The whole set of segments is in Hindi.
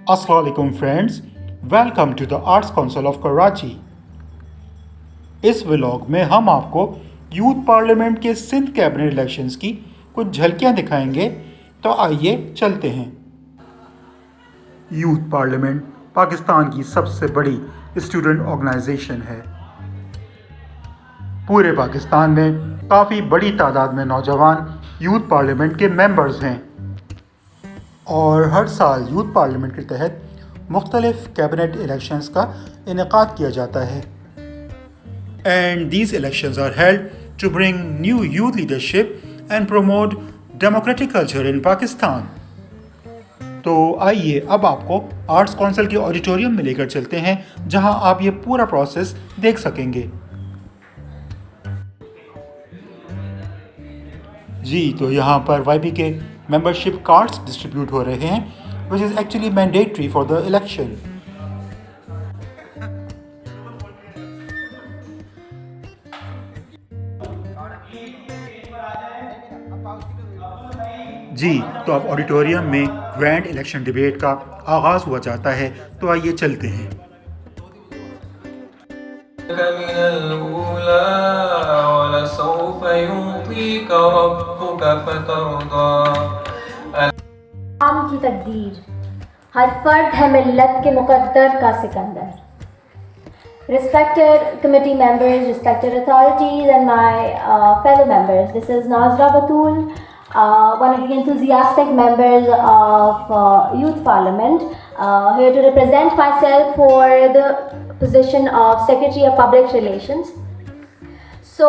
अस्सलाम वालेकुम friends, welcome to the arts council of Karachi. इस व्लॉग में हम आपको यूथ पार्लियामेंट के सिंध कैबिनेट इलेक्शंस की कुछ झलकियां दिखाएंगे। तो आइए चलते हैं। यूथ पार्लियामेंट पाकिस्तान की सबसे बड़ी स्टूडेंट ऑर्गेनाइजेशन है। पूरे पाकिस्तान में काफ़ी बड़ी तादाद में नौजवान यूथ पार्लियामेंट के मेंबर्स हैं और हर साल यूथ पार्लियामेंट के तहत मुख्तलिफ कैबिनेट इलेक्शंस का इनेकाद किया जाता है। And these elections are held to bring new youth leadership and promote democratic culture in Pakistan. तो आइए अब आपको आर्ट्स काउंसिल के ऑडिटोरियम में लेकर चलते हैं, जहां आप ये पूरा प्रोसेस देख सकेंगे। जी, तो यहाँ पर YP के मेंबरशिप कार्ड्स डिस्ट्रीब्यूट हो रहे हैं, which is actually mandatory for the election. जी, तो अब ऑडिटोरियम में ग्रैंड इलेक्शन डिबेट का आगाज़ हुआ जाता है। तो आइए चलते हैं। आम की तकदीर, हर फर्द है मिल्लत के मुकद्दर का Sikandar. Respected committee members, respected authorities and my fellow members, this is Nazra Batul, one of the enthusiastic members of Youth Parliament, here to represent myself for the position of Secretary of Public Relations. So,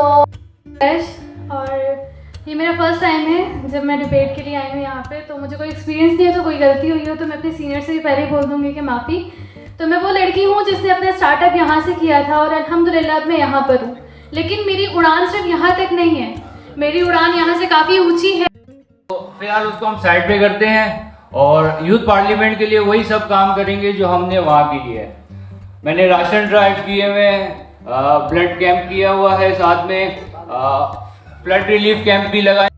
और ये मेरा फर्स्ट टाइम है जब मैं डिबेट के लिए आई हूँ यहाँ पे। तो मुझे कोई एक्सपीरियंस नहीं है, तो कोई गलती हुई हो तो मैं अपने सीनियर से भी पहले ही बोल दूँगी कि माफ़ी। तो मैं वो लड़की हूँ जिसने अपना स्टार्टअप यहाँ से किया था और अल्हम्दुलिल्लाह मैं यहाँ पर हूँ। लेकिन मेरी उड़ान सिर्फ यहाँ तक नहीं है, मेरी उड़ान यहाँ से काफ़ी ऊँची है। तो फिलहाल उसको हम साइड पे करते हैं और यूथ पार्लियामेंट के लिए वही सब काम करेंगे जो हमने वहाँ के लिए है। मैंने राशन ड्राइव किए हुए हैं, ब्लड कैंप किया हुआ है, साथ में फ्लड रिलीफ कैंप भी लगाए।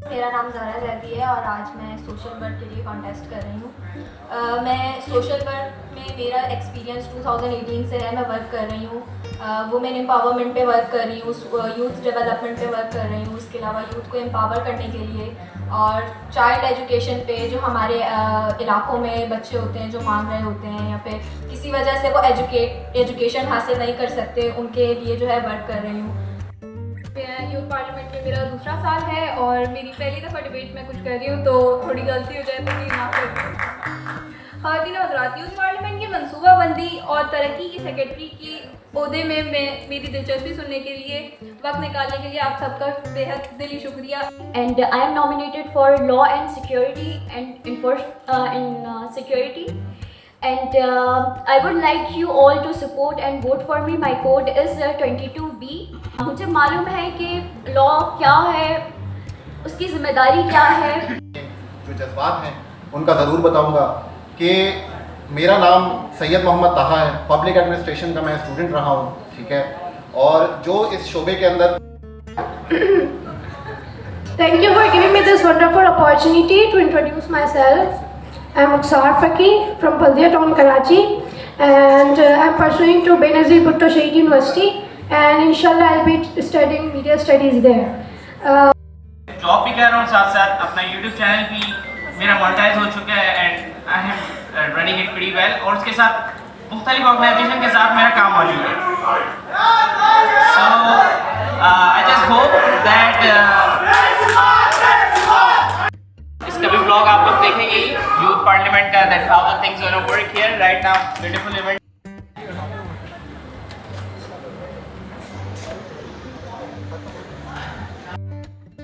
मेरा नाम ज़ारा जैदी है और आज मैं सोशल वर्क के लिए कॉन्टेस्ट कर रही हूँ। मैं सोशल वर्क में मेरा एक्सपीरियंस 2018 से है। मैं वर्क कर रही हूँ, वुमेन एम्पावरमेंट पे वर्क कर रही हूँ, यूथ डेवलपमेंट पे वर्क कर रही हूँ। उसके अलावा यूथ को एम्पावर करने के लिए और चाइल्ड एजुकेशन पे जो हमारे इलाकों में बच्चे होते हैं जो मांग रहे होते हैं या फिर किसी वजह से वो एजुकेशन हासिल नहीं कर सकते, उनके लिए जो है वर्क कर रही हूँ। यूथ पार्लियामेंट में मेरा दूसरा साल है और मेरी पहली दफ़ा डिबेट में कुछ कर रही हूँ, तो थोड़ी गलती हो जाए तो प्लीज़ माफ़ कर दीजिए। ख़वातीन हज़रात, यूथ पार्लियामेंट की मनसूबाबंदी और तरक्की की सेक्रेटरी की ओहदे में मेरी दिलचस्पी सुनने के लिए, वक्त निकालने के लिए आप सबका बेहद दिली शुक्रिया। and I am nominated for Law and Security and Security. And I would like you all to support and vote for me. My code is 22B. मुझे मालूम है कि लॉ क्या है, उसकी जिम्मेदारी क्या है। जो जज्बात हैं उनका ज़रूर बताऊंगा कि मेरा नाम सैयद मोहम्मद ताहा है। पब्लिक एडमिनिस्ट्रेशन का मैं स्टूडेंट रहा हूँ, ठीक है, और जो इस शोबे के अंदर Thank you for giving me this wonderful opportunity to introduce myself. I'm Muxar Faki from Baldia Town, Karachi, and I'm pursuing to Benazir Bhutto Shahid University, and inshallah I'll be studying media studies there. Job भी कर रहा हूँ, साथ साथ अपना YouTube चैनल भी मेरा मोनेटाइज हो चुका है and I am running it pretty well. और उसके साथ मुख्तलिफ ऑर्गेनाइजेशन के साथ मेरा काम मौजूद है। सो आई जस्ट होप दैट इसका भी ब्लॉग आप लोग देखेंगे ही, यूथ पार्लियामेंट का, that how the things gonna work here right now. Beautiful event.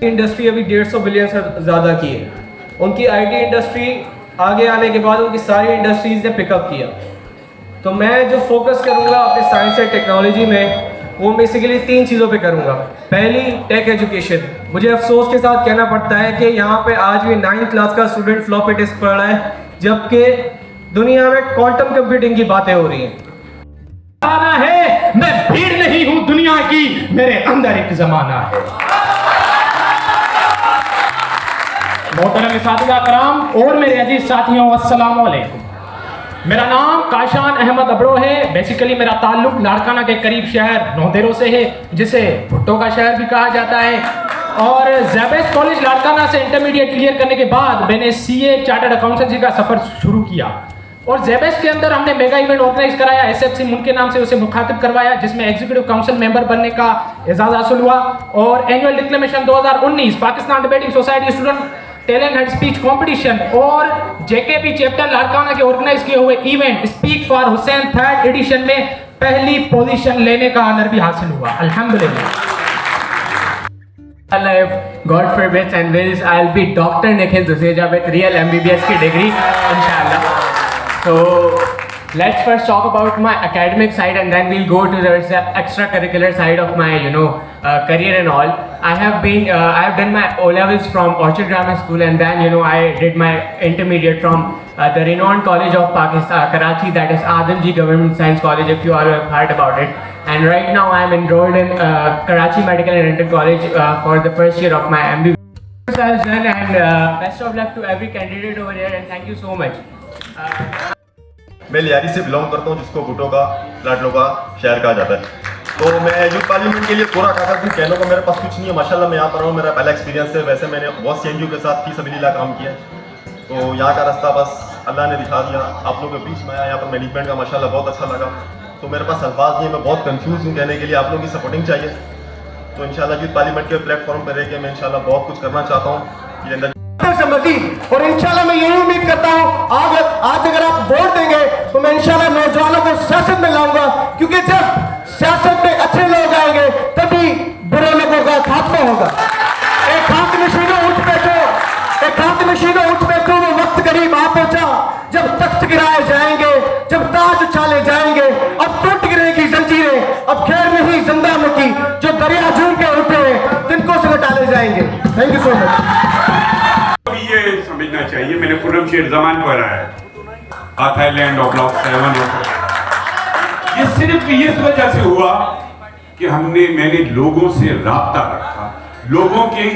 Industry अभी 150 बिलियन से ज़्यादा की है। उनकी आईटी इंडस्ट्री आगे आने के बाद उनकी सारी इंडस्ट्रीज़ ने पिकअप किया। तो मैं जो फोकस करूँगा अपने साइंस एंड टेक्नोलॉजी में, वो बेसिकली 3 चीज़ों पे करूँगा। पहली, टेक एजुकेशन। मुझे अफसोस के साथ कहना पड़ता है कि यहाँ पे आज भी 9th क्लास का स्टूडेंट फ्लॉपी डिस्क पढ़ रहा है, जबकि दुनिया में क्वांटम कंप्यूटिंग की बातें हो रही हैं। आना है, मैं भीड़ नहीं हूँ दुनिया की, मेरे अंदर एक ज़माना है। मोहतरम साथिया कराम और मेरे अजीज साथियों, अस्सलाम वालेकुम। मेरा नाम काशान अहमद अबरो है। बेसिकली मेरा ताल्लुक लाड़काना के करीब शहर नौदेरो से है, जिसे भुट्टो का शहर भी कहा जाता है। और ज़ैबेस कॉलेज लाड़काना से इंटरमीडिएट क्लियर करने के बाद मैंने सीए चार्टर्ड अकाउंटेंसी का सफ़र शुरू किया और ज़ैबेस के अंदर हमने मेगा इवेंट ऑर्गेनाइज कराया। एसएफसी मुल्क के नाम से उसे मुखातिब करवाया, जिसमें एग्जीक्यूटिव काउंसिल मेंबर बनने का एजाज़ हासिल हुआ। और annual declamation 2019 Pakistan debating society student talent and speech competition और जेकेपी चैप्टर लाड़काना के ऑर्गेनाइज किए हुए event speak for Hussain 3rd edition में पहली पोजीशन लेने का ऑनर भी हासिल हुआ, अल्हम्दुलिल्लाह। If God forbids and wills, I'll be Dr. Nikhil Duseja with real MBBS की degree, inshallah. So let's first talk about my academic side, and then we'll go to the extracurricular side of my, career and all. I have done my O levels from Orchard Grammar School, and then I did my intermediate from the renowned college of Pakistan, Karachi, that is Adamji Government Science College, if you all have heard about it. And right now I am enrolled in Karachi Medical and Dental College for the first year of my MBBS. And best of luck to every candidate over here, and thank you so much. मैं लियारी से बिलोंग करता हूँ, जिसको भुट्टो का लाडलो का शहर कहा जाता है। तो मैं यूथ पार्लियामेंट के लिए पूरा काका कुछ कहने को मेरे पास कुछ नहीं है। माशाल्लाह मैं यहाँ पर हूँ, मेरा पहला एक्सपीरियंस है। वैसे मैंने बहुत CNU के साथ फी सबीलिल्लाह काम किया, तो यहाँ का रास्ता बस अल्लाह ने दिखा दिया। आप लोगों के बीच में आया, यहाँ पर मैनेजमेंट का माशाल्लाह बहुत अच्छा लगा। तो मेरे पास अल्फाज नहीं है, मैं बहुत कंफ्यूज हूँ कहने के लिए। आप लोगों की सपोर्टिंग चाहिए, तो इंशाल्लाह यूथ पार्लियामेंट के प्लेटफॉर्म पर रह के मैं इंशाल्लाह बहुत कुछ करना चाहता हूँ ये अंदर। और इंशाल्लाह मैं यही उम्मीद करता हूँ आज अगर आप वोट देंगे तो मैं इंशाल्लाह नौजवानों को सियासत में लाऊंगा, क्योंकि जब सियासत में अच्छे लोग आएंगे तभी बुरे लोगों का खात्मा होगा। एक खाक नशीनों उठ बैठो, वो वक्त करीब आ पहुंचा जब तख्त गिराए जाएंगे, जब ताज उछाले जाएंगे। अब टूट गिरेगी जंजीरें, अब खैर नहीं जिंदा मुकी, जो दरिया झूम के उठे तिनको से डाले जाएंगे। Thank you so much. ये समझना चाहिए, मैंने खुर्रम शेर जमान पढ़ा है, थाईलैंड ऑफ ब्लॉक 7। ये सिर्फ इस वजह से हुआ कि मैंने लोगों से राब्ता रखा, लोगों के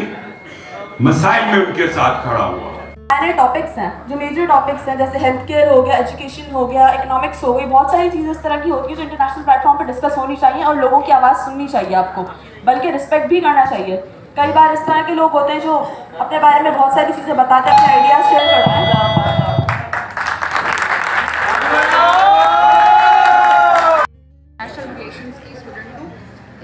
मसाइल में उनके साथ खड़ा हुआ। सारे टॉपिक्स हैं जो मेजर टॉपिक्स हैं, जैसे हेल्थ केयर हो गया, एजुकेशन हो गया, इकोनॉमिक्स हो गई, बहुत सारी चीज़ें इस तरह की होती है जो इंटरनेशनल प्लेटफॉर्म पर डिस्कस होनी चाहिए और लोगों की आवाज़ सुननी चाहिए आपको, बल्कि रिस्पेक्ट भी करना चाहिए। कई बार इस तरह के लोग होते हैं जो अपने बारे में बहुत सारी चीज़ें बताते हैं, अपने आइडियाज़ शेयर करते हैं। नेशनल रिलेशंस की स्टूडेंट हूँ।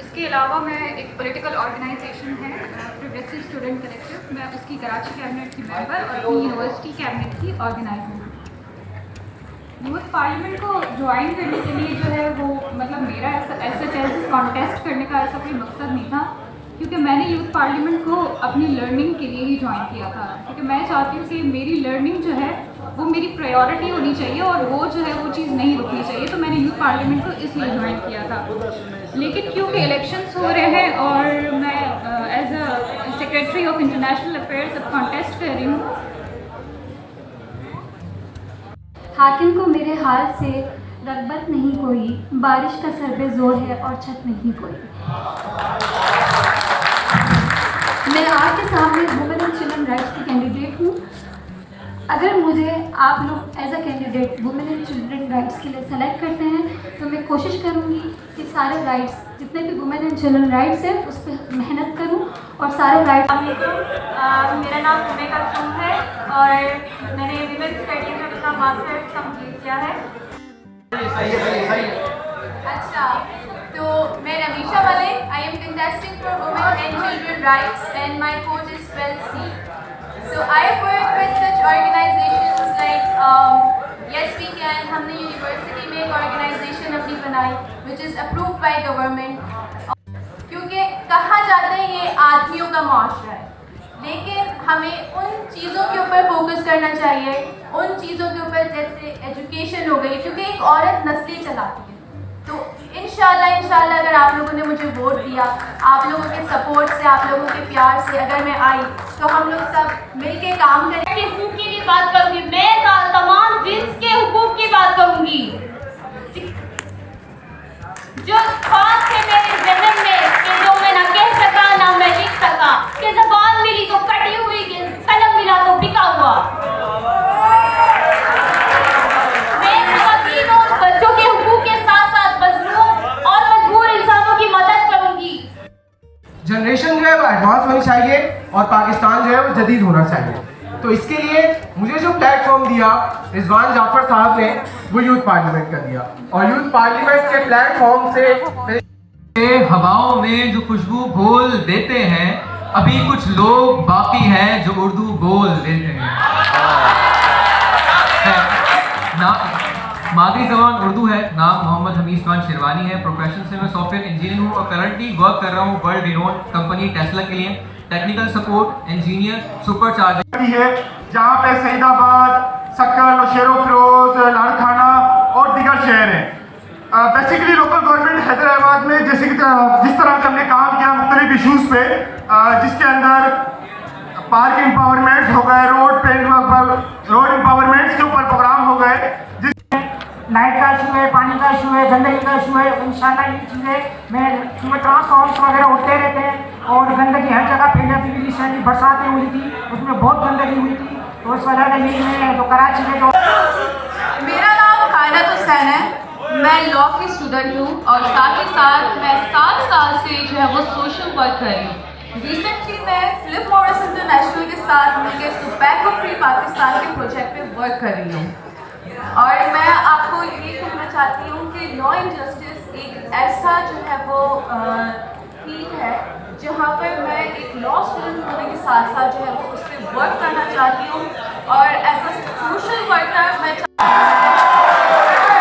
इसके अलावा मैं एक पॉलिटिकल ऑर्गेनाइजेशन है प्रोग्रेसिव स्टूडेंट कलेक्टिव, मैं उसकी कराची कैबिनेट की मेंबर और अपनी यूनिवर्सिटी कैबिनेट की ऑर्गेनाइजर हूँ। यूथ पार्लियामेंट को ज्वाइन करने के लिए जो है वो मतलब मेरा ऐसा कॉन्टेस्ट करने का ऐसा कोई मकसद नहीं था, क्योंकि मैंने यूथ पार्लियामेंट को अपनी लर्निंग के लिए ही ज्वाइन किया था, क्योंकि मैं चाहती हूँ कि मेरी लर्निंग जो है वो मेरी प्रायोरिटी होनी चाहिए और वो जो है वो चीज़ नहीं रुकनी चाहिए। तो मैंने यूथ पार्लियामेंट को इसलिए ज्वाइन किया था। लेकिन क्योंकि इलेक्शंस हो रहे हैं और मैं as a secretary of international affairs अब कॉन्टेस्ट कर रही हूँ। हाकिम को मेरे हाल से रगबत नहीं कोई, बारिश का सर पे जोर है और छत नहीं कोई। मैं आपके सामने वुमेन एंड चिल्ड्रन राइट्स की कैंडिडेट हूँ। अगर मुझे आप लोग as a candidate women and children rights के लिए सेलेक्ट करते हैं तो मैं कोशिश करूँगी कि सारे राइट्स जितने भी वुमेन एंड चिल्ड्रन राइट्स हैं उस पर मेहनत करूँ और सारे राइट्स। मेरा नाम सुमेका सुम है और मैंने विमेन स्टडीज में अपना मास्टर्स कंप्लीट किया है। अच्छा, तो मैं रमीशा वाले, I am contesting for women and children rights and my code is 12C। So I have worked with such organizations like Yes We Can। हमने यूनिवर्सिटी में एक ऑर्गेनाइजेशन अपनी बनाई which is approved by government, क्योंकि कहा जाता है ये आदमियों का मुआशरा है, लेकिन हमें उन चीज़ों के ऊपर फोकस करना चाहिए, उन चीज़ों के ऊपर जैसे एजुकेशन हो गई, क्योंकि एक औरत नस्लें चलाती है। तो इंशाल्लाह अगर आप लोगों ने मुझे वोट दिया, आप लोगों के सपोर्ट से, आप लोगों के प्यार से अगर मैं आई तो हम लोग सब मिलके काम करेंगे। हुकूक की बात करूंगी मैं, तमाम जिन्स के हुकूक की बात करूंगी जो ख्वाब थे मेरे जन्म में कि जो मैं ना कह सका ना मैं लिख सका, कि ज़बान मिली तो कटी हुई, कलम मिला तो बिका हुआ। मैं और पाकिस्तान जो है वो जदीद होना चाहिए। तो इसके लिए मुझे जो प्लेटफॉर्म दिया रिजवान जाफर साहब ने वो यूथ पार्लियामेंट का दिया, और यूथ पार्लियामेंट के प्लेटफॉर्म से हवाओं में जो खुशबू घोल देते हैं, अभी कुछ लोग बाकी हैं जो उर्दू बोल देते हैं। मादरी ज़बान उर्दू है। नाम मोहम्मद हमीद खान शेरवानी है। प्रोफेशन से मैं सॉफ्टवेयर इंजीनियर हूँ और करंटली वर्क कर रहा हूँ वर्ल्ड रिनोन कंपनी टेस्ला के लिए, technical support engineer super charger है, जहाँ पे सईदाबाद, सक्कर, नौशेरो फिरोज, लाड़काना और दीगर शहर हैं। बेसिकली लोकल गवर्नमेंट हैदराबाद में जिस तरह से हमने काम किया मुख्तलिफ इशूज़ पे, जिसके अंदर पार्क एम्पावरमेंट्स हो गए, रोड एम्पावरमेंट्स के ऊपर प्रोग्राम हो गए, लाइट का इशू है, पानी का इशू है, गंदगी का इशू है। इंशाल्लाह ये चीज़ें मैं ट्रांसफॉर्मर्स वगैरह उठते रहते हैं और गंदगी हर जगह फैली रिसेंटली बरसातें हुई थी, उसमें बहुत गंदगी हुई थी। तो उस वजह से ये मैं जो कराची में जो मेरा नाम कायनात हुसैन है, मैं लॉ की स्टूडेंट हूँ और साथ ही साथ मैं 7 साल से जो है वो सोशल वर्क कर रही हूँ। रिसेंटली मैं फिलिप मॉरिस इंटरनेशनल के साथ मिलकर टोबैको फ्री पाकिस्तान के प्रोजेक्ट पे वर्क कर रही हूँ। और मैं आपको ये कहना चाहती हूँ कि लॉ एंड जस्टिस एक ऐसा जो है वो फील्ड है जहाँ पर मैं एक लॉ स्टूडेंट होने के साथ साथ जो है वो उस पर वर्क करना चाहती हूँ और एज अ सोशल वर्कर मैं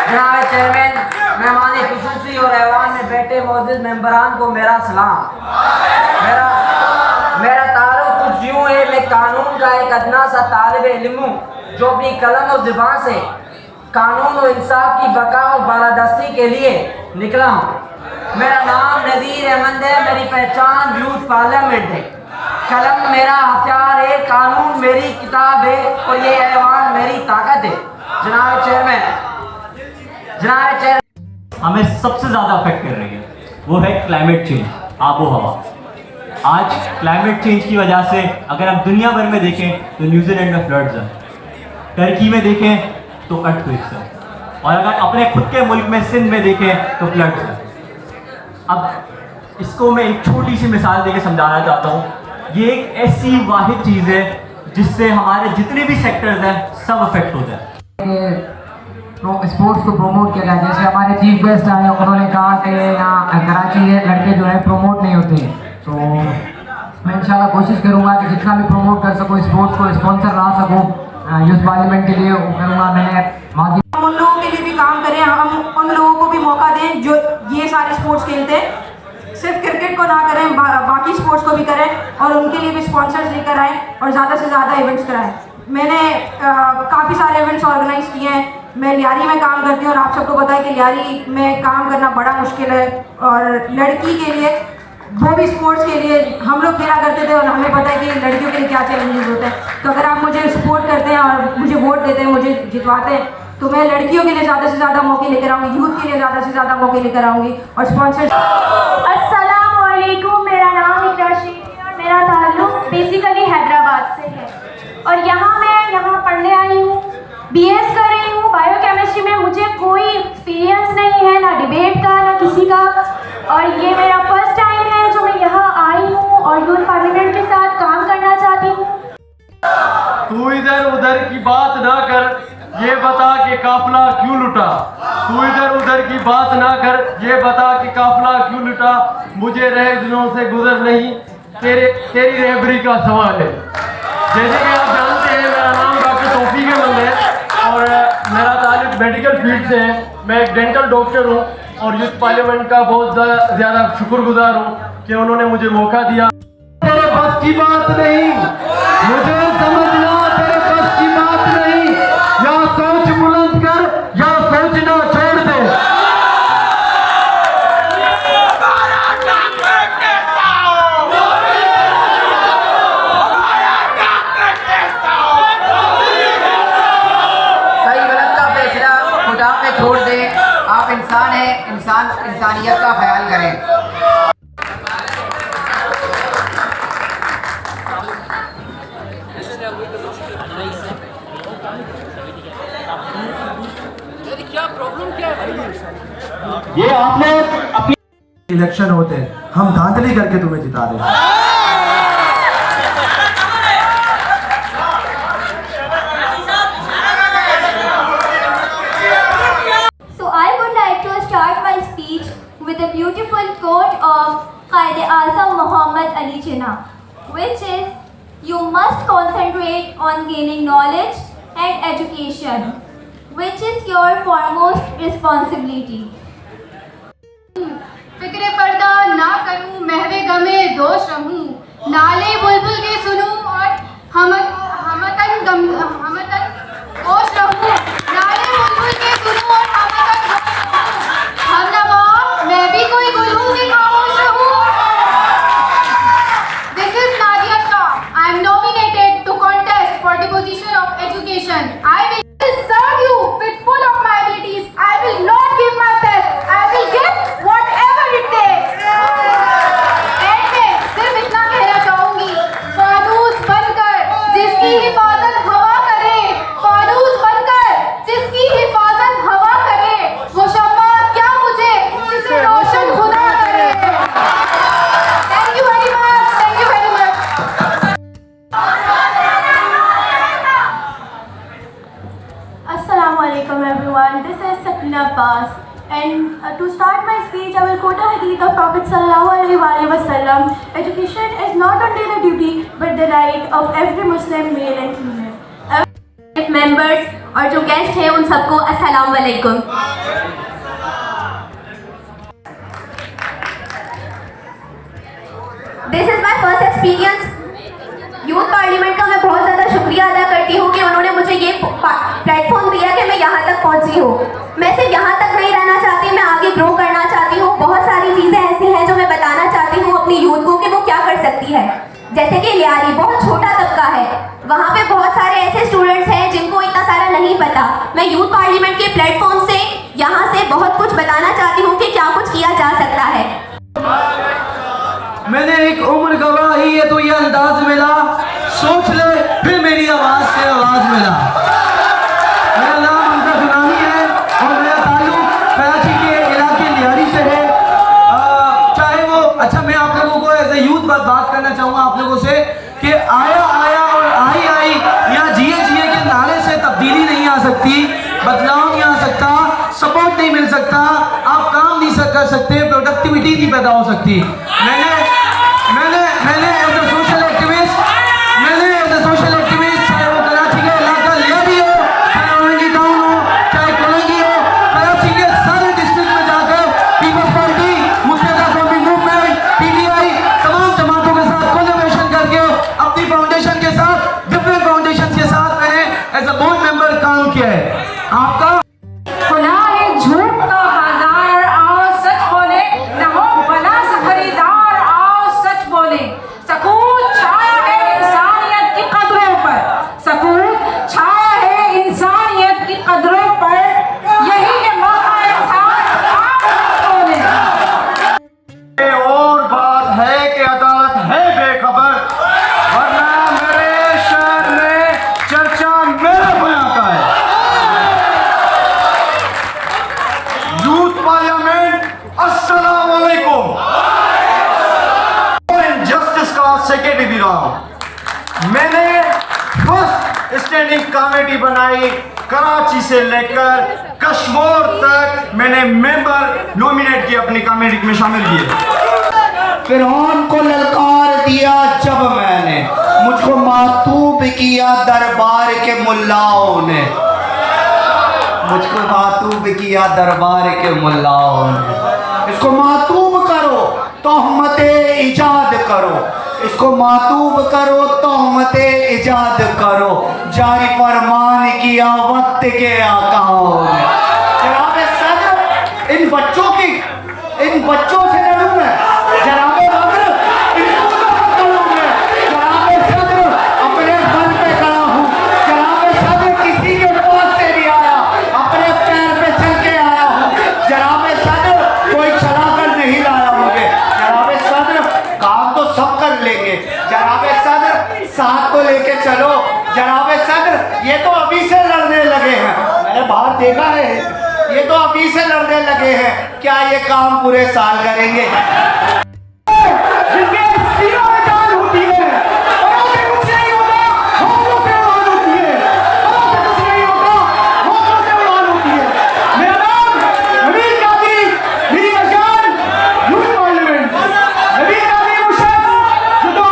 जनाब चेयरमैन, मेहमान खुसूसी और ऐवान में बैठे मौजूद मेंबरान को मेरा सलाम। मेरा तारुफ कुछ यूँ है, मैं कानून का एक अदना सा तालिब इल्म हूँ जो अपनी कलम और ज़ुबान से कानून और इंसाफ की बका और बालादस्ती के लिए निकला हूँ। मेरा नाम नज़ीर अहमद है, मेरी पहचान यूथ पार्लियामेंट है। कलम मेरा हथियार है, कानून मेरी किताब है और ये ऐवान मेरी ताकत है। जनाब चेयरमैन, हमें सबसे ज़्यादा अफेक्ट कर रही है वो है क्लाइमेट चेंज, आबो हवा। आज क्लाइमेट चेंज की वजह से अगर हम दुनिया भर में देखें तो न्यूजीलैंड में फ्लड्स हैं, टर्की में देखें तो अर्थक्वेक्स हैं, और अगर अपने खुद के मुल्क में सिंध में देखें तो फ्लड्स हैं। अब इसको मैं एक छोटी सी मिसाल देके समझाना चाहता हूँ। ये एक ऐसी वाहिद चीज़ है जिससे हमारे जितने भी सेक्टर्स हैं सब अफेक्ट होते हैं। स्पोर्ट्स को प्रमोट किया जाए, जैसे हमारे चीफ गेस्ट आए उन्होंने कहा कि यहाँ कराची के लड़के जो है प्रमोट नहीं होते, तो मैं इंशाल्लाह कोशिश करूँगा कि जितना भी प्रमोट कर सकूँ स्पोर्ट्स को स्पॉन्सर ला सकूँ यूथ पार्लियामेंट के लिए करूँगा। मैंने हम उन लोगों के लिए भी काम करें, हम उन लोगों को भी मौका दें जो ये सारे स्पोर्ट्स खेलते हैं। सिर्फ क्रिकेट को ना करें, बाकी स्पोर्ट्स को भी करें और उनके लिए भी स्पॉन्सर्स लेकर आएँ और ज़्यादा से ज़्यादा इवेंट्स कराएँ। मैंने काफ़ी सारे इवेंट्स ऑर्गेनाइज किए हैं। मैं लियारी में काम करती हूँ और आप सबको पता है कि लियारी में काम करना बड़ा मुश्किल है, और लड़की के लिए वो भी स्पोर्ट्स के लिए हम लोग खेला करते थे और हमें पता है कि लड़कियों के लिए क्या चैलेंजेस होते हैं। तो अगर आप मुझे सपोर्ट करते हैं और मुझे वोट देते हैं, मुझे जितवाते हैं, तो मैं लड़कियों के लिए ज़्यादा से ज़्यादा मौके लेकर आऊँगी, यूथ के लिए ज़्यादा से ज़्यादा मौके लेकर आऊँगी और स्पॉन्सर। अस्सलाम वालेकुम, मेरा नाम इकरा शेख है और मेरा ताल्लुक बेसिकली हैदराबाद से है और मैं पढ़ने आई हूँ, BS कर रही हूँ बायोकेमिस्ट्री में। मुझे कोई एक्सपीरियंस नहीं है, ना डिबेट का ना किसी का, और ये मेरा फर्स्ट टाइम है जो मैं यहाँ आई हूँ और यूथ पार्लियामेंट के साथ काम करना चाहती हूँ। तू इधर उधर की बात ना कर, ये बता कि काफिला क्यों लुटा। तू इधर उधर की बात ना कर, ये बता कि काफिला क्यों लुटा। मुझे रहे दिनों से गुजर नहीं, तेरी रहबरी का सवाल है। जैसे कि आप जानते हैं मेरा नाम डॉक्टर तौफीक अहमद है और मेरा ताल्लुक मेडिकल फील्ड से है। मैं एक डेंटल डॉक्टर हूँ और यूथ पार्लियामेंट का बहुत ज़्यादा शुक्रगुजार हूँ कि उन्होंने मुझे मौका दिया। तेरे बस की बात नहीं, मुझे समझना तेरे बस की बात नहीं। या सोच बुलंद कर या सोचना छोड़ दे। छोड़ दे, आप इंसान हैं, इंसानियत का ख्याल करें। ये आपने अपनी इलेक्शन होते हैं, हम धांधली करके तुम्हें जिता रहे हैं। Sujna, which is you must concentrate on gaining knowledge and education, which is your foremost responsibility. फिक्र पर्दा ना करूं, महवे गमे दोष रहूं, नाले बुलबुल के सुनूं और हमतन होश रहूं, नाले बुलबुल के सुनूं और हमतन हमनवा मैं भी कोई गुल हूं कि खामोश रहूं. This is Nadia Shah. I am nominated to contest for the position of education. I will serve you with full of my abilities. I will not give my best. I will give whatever it takes. And में सिर्फ इतना कहना चाहूंगी, फानूस बनकर जिसकी हिफाजत हवा करे, फानूस बनकर जिसकी हिफाजत हवा करे, वो शम्मा क्या मुझे जिसे रोशन खुदा करे. Thank you very much. Thank you very much. Assalamu alaikum everyone. This is Sakina Abbas. And to start my speech, I will quote a hadith of Prophet Sallallahu Alaihi Wasallam. Education is not only the duty, but the right of every Muslim male and female. Members और जो गेस्ट हैं उन सबको अस्सलाम वालेकुम. This is my first experience. Youth parliament का मैं बहुत ज़्यादा शुक्रिया अदा करती हूँ कि उन्होंने मुझे ये प्लेटफॉर्म दिया कि मैं यहाँ तक पहुँची हूँ. मैं सिर्फ यहाँ तक नहीं रहना चाहती, मैं आगे ग्रो करना चाहती हूँ. बहुत सारी चीज़ें ऐसी हैं जो मैं बताना चाहती हूँ अपनी यूथ को कि वो क्या कर सकती है. जैसे कि लियारी बहुत छोटा तबका है, वहाँ पे बहुत सारे ऐसे स्टूडेंट्स हैं जिनको इतना सारा नहीं पता. मैं यूथ पार्लियामेंट के प्लेटफॉर्म से यहाँ से बहुत कुछ बताना चाहती हूँ कि क्या कुछ किया जा सकता है. मैंने एक उम्र गवाही है तो ये अंदाज मिला, सोच ले फिर मेरी आवाज से आवाज मिला. मेरा नाम हमजा सुनानी है और मेरा ताल्लुक कराची के इलाके लियारी से है. चाहे वो अच्छा, मैं आप लोगों को एज ए यूथ बात करना चाहूँगा आप लोगों से कि आया आया और आई आई या जिए जिए के नारे से तब्दीली नहीं आ सकती, बदलाव नहीं आ सकता, सपोर्ट नहीं मिल सकता, आप काम नहीं कर सकते, प्रोडक्टिविटी नहीं पैदा हो सकती. मैंने एज ए सोशल एक्टिविस्ट चाहे वो कराची का इलाका लियारी हो, चाहे ओरेंजी टाउन हो, चाहे कोलंगी हो, कराची के सारे डिस्ट्रिक्ट में जाकर पीपल्स पार्टी, मुस्लिम कौमी मूवमेंट, पीटीआई तमाम जमातों के साथ कोलैबोरेशन करके अपनी फाउंडेशन के साथ, डिफरेंट फाउंडेशन के साथ मैंने एज ए बोर्ड मेंबर काम किया है. आपका खुदा है झूठ का हजार, आओ सच बोले, न हो बना से खरीदार, आओ सच बोले. सकूत छाया है इंसानियत की कदरों पर, सकूत छाया है इंसानियत की कदरों पर, यही है मौका इंसान आप बोले. और बात है कि अदालत है बेखबर, वरना मेरे शहर में चर्चा मेरे बयां का है. यूथ पार्लियामेंट अस्सलाम वालेकुम. जस्टिस का सेक्रेटरी भी रहा हूं. मैंने फर्स्ट स्टैंडिंग कमेटी बनाई, कराची से लेकर कश्मीर तक मैंने मेंबर नॉमिनेट किए, अपनी कमेटी में शामिल किए. फिरौन को ललकार दिया जब मैंने, मुझको मातूब किया दरबार के मुल्लाओं ने, मुझको मातूब किया दरबार के मुल्लाओं ने. इसको मातूब करो, तोहमते इजाद करो, इसको मातूब करो, तोहमते इजाद करो, जारी फरमान किया वक्त के आकाओं ने. जनाबे सदर, इन बच्चों से लड़ूं मैं. जनाबे सदर, इनको लड़ूं मैं. जनाबे सदर, अपने बल पे खड़ा हूँ. जनाबे सदर, किसी के पास से नहीं आया, अपने पैर पे चल के आया हूँ. जनाबे सदर, कोई चला कर नहीं लाया मुझे. जनाबे सदर, काम तो सब कर लेंगे. जनाबे सदर, साथ को लेके चलो. जनाबे सदर, ये तो अभी से लड़ने लगे हैं, मैंने बाहर देखा है, ये तो अभी से लड़ने लगे हैं. क्या ये काम पूरे साल करेंगे? जिनके सीनों में जान होती है, औरों से कुछ नहीं होता, हौसलों से उड़ान होती है. औरों से कुछ नहीं होता, हौसलों से उड़ान होती है. मेरा नाम नवीन कादरी, मेरी पहचान यूथ पार्लियामेंट. नवीन कादरी वो शख्स जो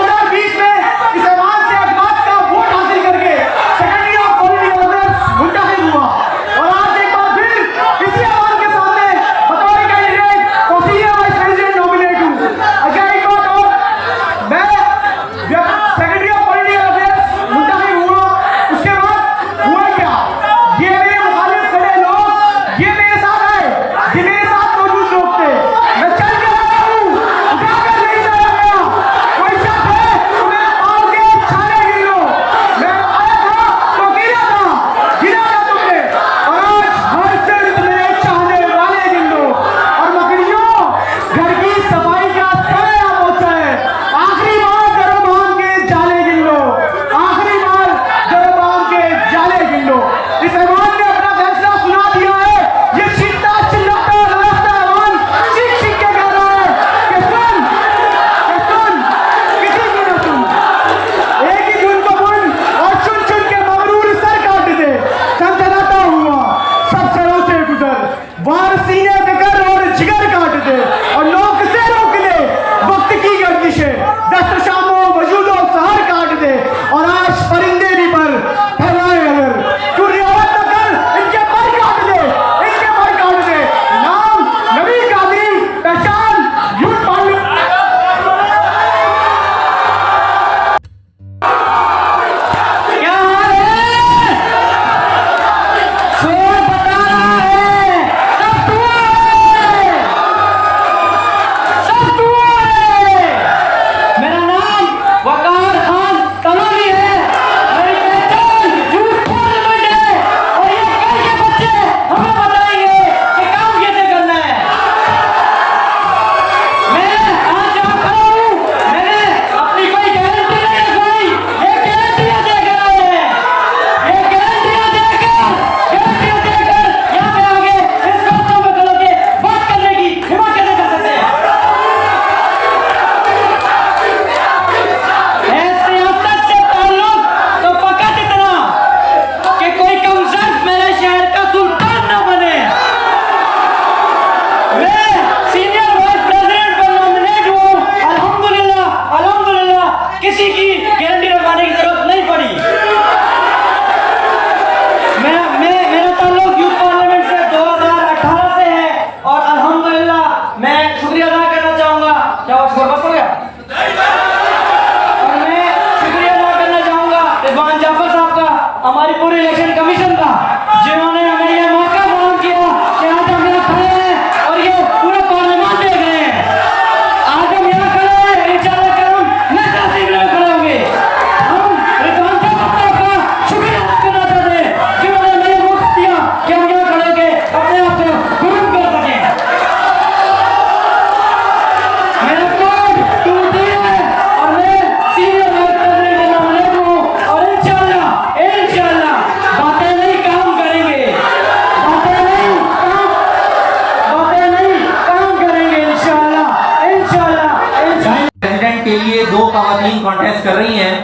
कर रही हैं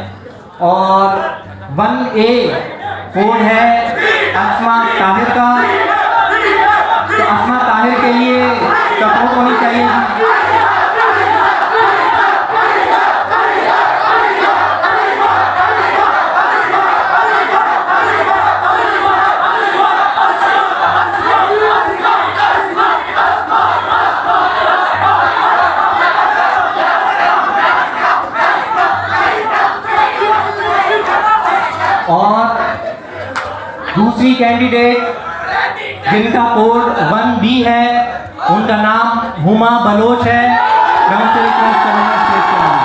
और 1A कोड है अस्मा ताहिर का। तो अस्मा ताहिर के लिए सपोर्ट होनी चाहिए। और दूसरी कैंडिडेट जिनका कोड 1B है, उनका नाम हुमा बलोच है। मैं उनसे रिक्वेस्ट करूंगा स्टेज पर आना।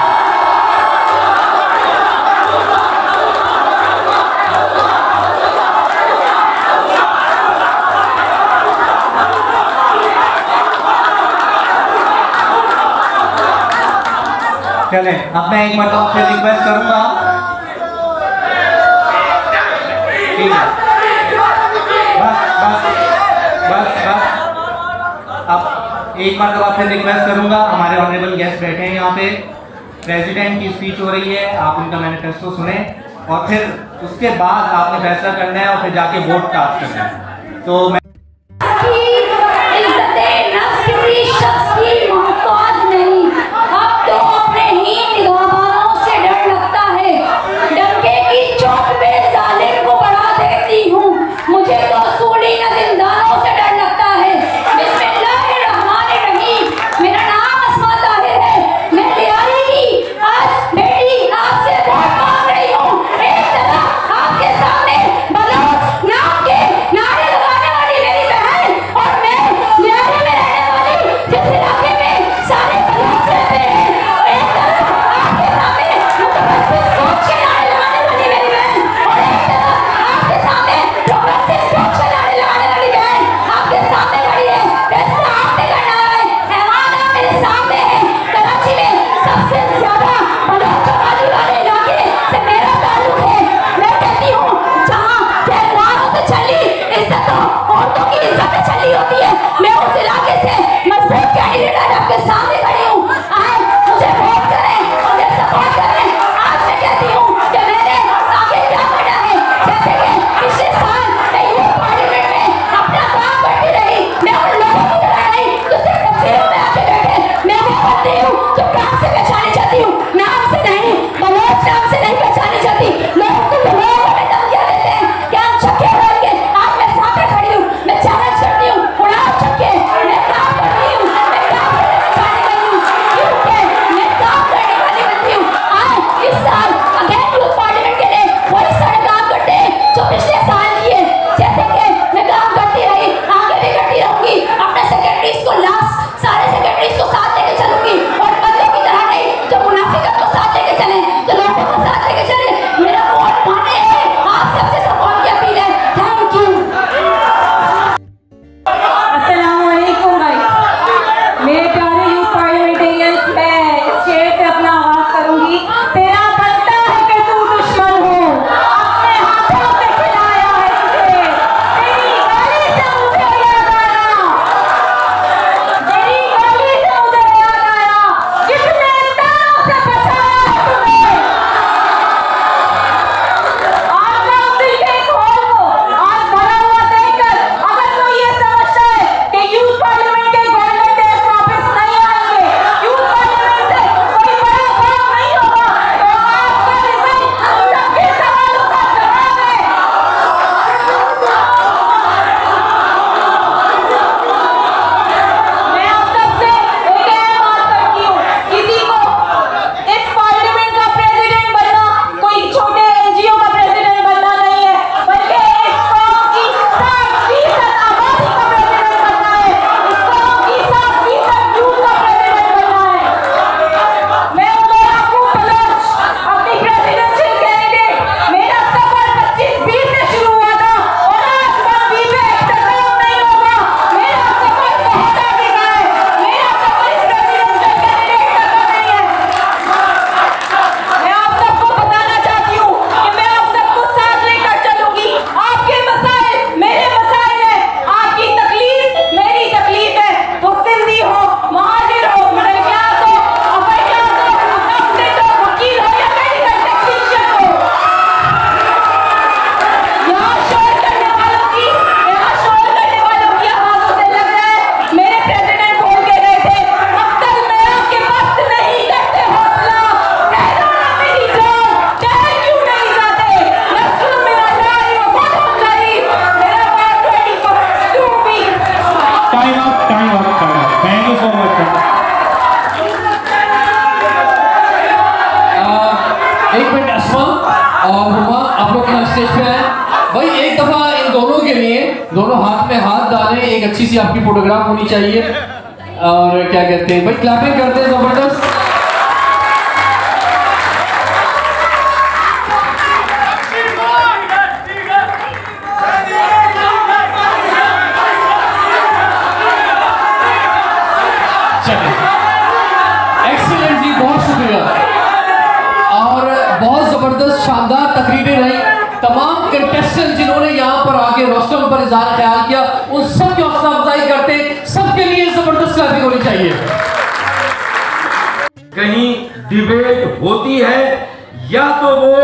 चलें, अब मैं एक मरतबा फिर रिक्वेस्ट करूंगा। बस अब एक मरतबा फिर रिक्वेस्ट करूंगा, हमारे ऑनरेबल गेस्ट बैठे हैं यहाँ पे, प्रेसिडेंट की स्पीच हो रही है, आप उनका मैनिफेस्टो सुने और फिर उसके बाद आपने फैसला करना है और फिर जाके वोट कास्ट करना है। तो मैं मुझे तो सूली न जिंदानों से डर लगता है। बिस्मिल्लाहिर्रहमानिर्रहीम। मेरा नाम अस्मा ताहिर है। मैं लियारी की आज बेटी आपसे वोट मांग रही हूँ। एक तरफ आपके सामने बलोच नाम के नारे लगाने वाली हाथ डालें, एक अच्छी सी आपकी फोटोग्राफ होनी चाहिए। और क्या कहते हैं भाई, क्लैपिंग करते हैं जबरदस्त। एक्सीलेंट जी, बहुत शुक्रिया। और बहुत जबरदस्त शानदार तकरीरें रही। तमाम कंटेस्टेंट जिन्होंने यहाँ पर आके रोस्टर पर इज़हार ख्याल किया, उन सब की हौसला अफजाई करते, सबके लिए जबरदस्त क्लैपिंग होनी चाहिए। कहीं डिबेट होती है या तो वो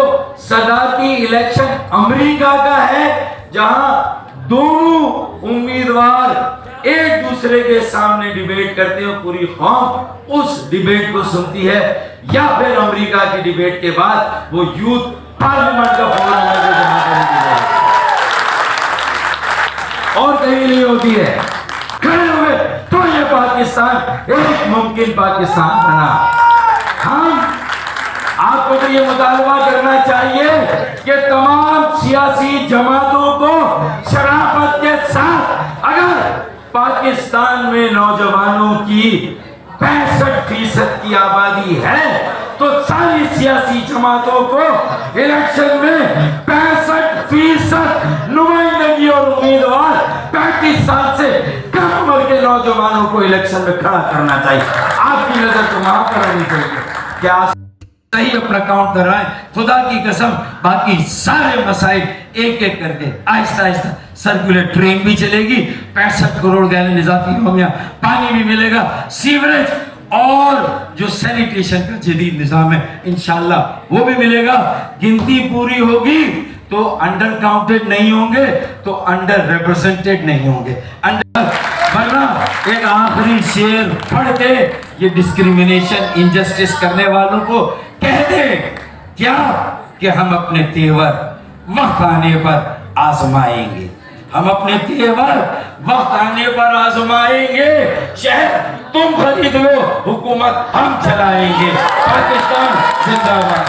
सदारती इलेक्शन अमेरिका का है जहां दोनों उम्मीदवार एक दूसरे के सामने डिबेट करते हैं, पूरी कौम उस डिबेट को सुनती है, या फिर अमेरिका की डिबेट के बाद वो यूथ पार्लियामेंट का फोरम है जो जमा करने की और कहीं नहीं होती है। खड़े हुए तो ये पाकिस्तान एक मुमकिन पाकिस्तान बना। हम आपको तो ये मुतालबा करना चाहिए कि तमाम सियासी जमातों को शराफत के साथ, अगर पाकिस्तान में नौजवानों की 65% की आबादी है तो सारी सियासी जमातों को इलेक्शन में 65% नुमाइंदगी और उम्मीदवार 35 साल से कम उम्र के नौजवानों को इलेक्शन में खड़ा करना चाहिए। आपकी नजर तो वहां पर होनी चाहिए। क्या सही अपना काउंट कर रहा है? खुदा की कसम बाकी सारे मसाइल एक एक करके आहिस्ता आहिस्ता सर्कुलर ट्रेन भी चलेगी, 65 करोड़ गैलन इजाफी होगा, पानी भी मिलेगा, सीवरेज और जो सैनिटेशन का जदीद निजाम है इंशाल्लाह वो भी मिलेगा। गिनती पूरी होगी तो अंडर काउंटेड नहीं होंगे, तो अंडर रिप्रेजेंटेड नहीं होंगे। वरना एक आखिरी शेर पढ़ के ये डिस्क्रिमिनेशन इंजस्टिस करने वालों को कह दे क्या कि हम अपने तेवर वक्त आने पर आजमाएंगे, हम अपने तेवर वक्त आने पर आजमाएंगे। शहर तुम खरीद लो, हुकूमत हम चलाएंगे। पाकिस्तान जिंदाबाद।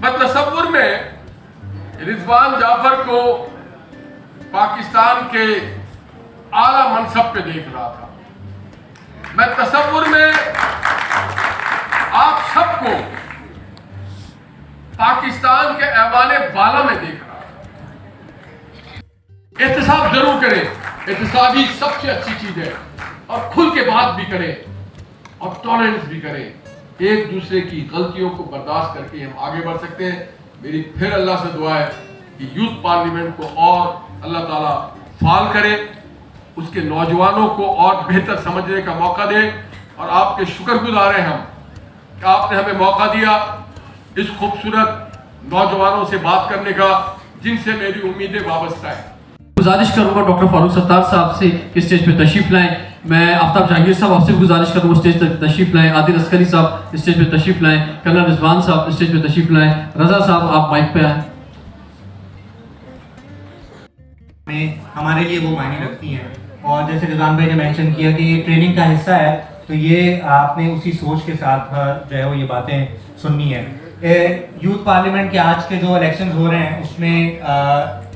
मैं तसव्वुर में रिजवान जाफर को पाकिस्तान के आला मनसब पे देख रहा था। मैं तसव्वुर में आप सबको पाकिस्तान के ऐवाने बाला में देख रहा था। एहतसाब जरूर करें, एहतसाब ही सबसे अच्छी चीज है, और खुल के बात भी करें और टॉलरेंस भी करें। एक दूसरे की गलतियों को बर्दाश्त करके हम आगे बढ़ सकते हैं। मेरी फिर अल्लाह से दुआ है कि यूथ पार्लियामेंट को और अल्लाह ताला फाल करे, उसके नौजवानों को और बेहतर समझने का मौका दे, और आपके शुक्रगुजार हैं हम कि आपने हमें मौका दिया इस खूबसूरत नौजवानों से बात करने का जिनसे मेरी उम्मीदें वाबस्ता है। गुजारिश करूंगा डॉक्टर फारूक सत्तार साहब से कि स्टेज पे तशरीफ लाएं। मैं आफ्ताब जहांगीर साहब आपसे भी गुजारिश करूंगा स्टेज पर तशरीफ लाएं। आदिल अस्करी साहब स्टेज पे तशरीफ लाएं। कर्नल रिजवान साहब स्टेज पे तशरीफ लाएं। रजा साहब आप माइक पे आएं। हमारे लिए वो मायने रखती हैं, और जैसे रिजवान भाई ने मेंशन किया कि ये ट्रेनिंग का हिस्सा है, तो ये आपने उसी सोच के साथ जो है वो ये बातें सुननी है। यूथ पार्लियामेंट के आज के जो इलेक्शंस हो रहे हैं उसमें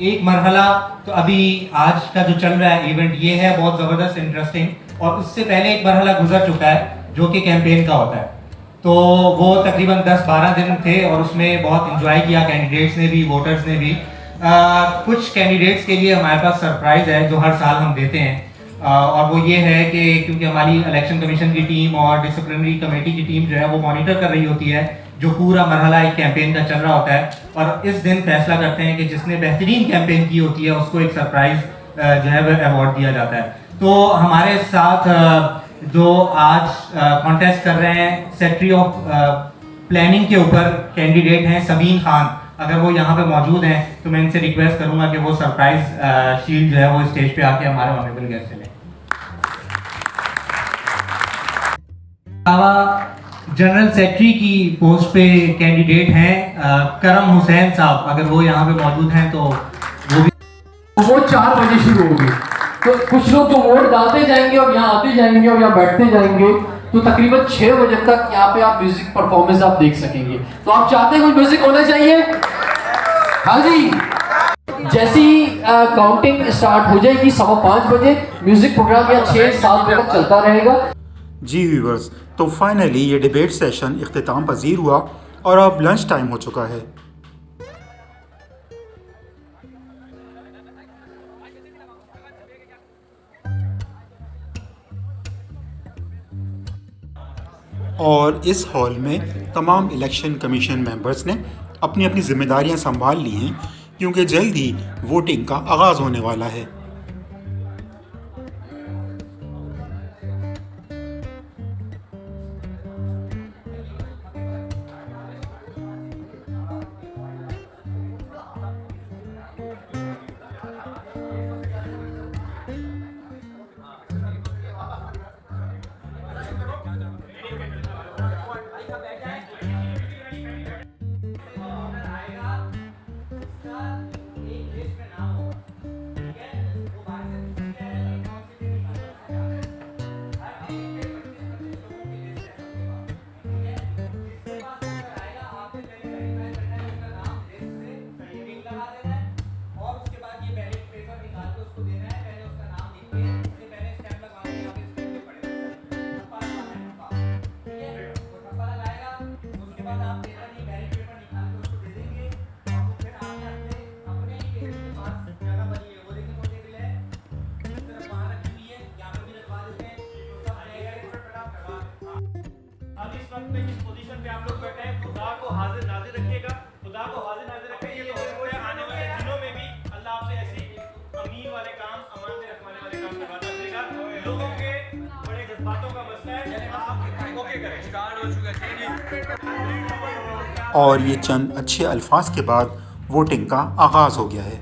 एक मरहला तो अभी आज का जो चल रहा है इवेंट ये है बहुत ज़बरदस्त इंटरेस्टिंग, और उससे पहले एक मरहला गुजर चुका है जो कि कैंपेन का होता है। तो वो तकरीबन 10-12 दिन थे और उसमें बहुत इंजॉय किया कैंडिडेट्स ने भी, वोटर्स ने भी। कुछ कैंडिडेट्स के लिए हमारे पास सरप्राइज़ है जो हर साल हम देते हैं, और वो ये है कि क्योंकि हमारी इलेक्शन कमीशन की टीम और डिसिप्लिनरी कमेटी की टीम जो है वो मॉनिटर कर रही होती है जो पूरा मरहला एक कैंपेन का चल रहा होता है, और इस दिन फैसला करते हैं कि जिसने बेहतरीन कैंपेन की होती है उसको एक सरप्राइज़ जो है वह अवार्ड दिया जाता है। तो हमारे साथ जो आज कॉन्टेस्ट कर रहे हैं सेक्रेटरी ऑफ प्लानिंग के ऊपर कैंडिडेट हैं सबीन खान, अगर वो यहाँ पे मौजूद हैं तो मैं इनसे रिक्वेस्ट करूँगा कि वो सरप्राइज शील्ड जो है वो स्टेज पे आके हमारे ऑनरेबल गेस्ट से लें। जनरल सेक्रेटरी की पोस्ट पे कैंडिडेट हैं करम हुसैन साहब, अगर वो यहाँ पे मौजूद हैं तो वो 4 बजे शुरू होगी, तो कुछ लोग तो वोट डालते जाएंगे और यहाँ आते जाएंगे और यहाँ बैठते जाएंगे, तो तकरीबन 6 बजे तक यहाँ पे आप म्यूजिक परफॉर्मेंस आप देख सकेंगे। तो आप चाहते हैं कोई म्यूजिक होना चाहिए? हाँ जी, जैसी काउंटिंग स्टार्ट हो जाएगी 5:15 बजे म्यूजिक प्रोग्राम या 6-7 बजे तक चलता रहेगा। जी व्यूवर्स, तो फाइनली ये डिबेट सेशन इख्तिताम पजीर हुआ और अब लंच टाइम हो चुका है। और इस हॉल में तमाम इलेक्शन कमीशन मेंबर्स ने अपनी अपनी जिम्मेदारियां संभाल ली हैं, क्योंकि जल्द ही वोटिंग का आगाज़ होने वाला है। और ये चंद अच्छे अल्फाज के बाद वोटिंग का आगाज़ हो गया है।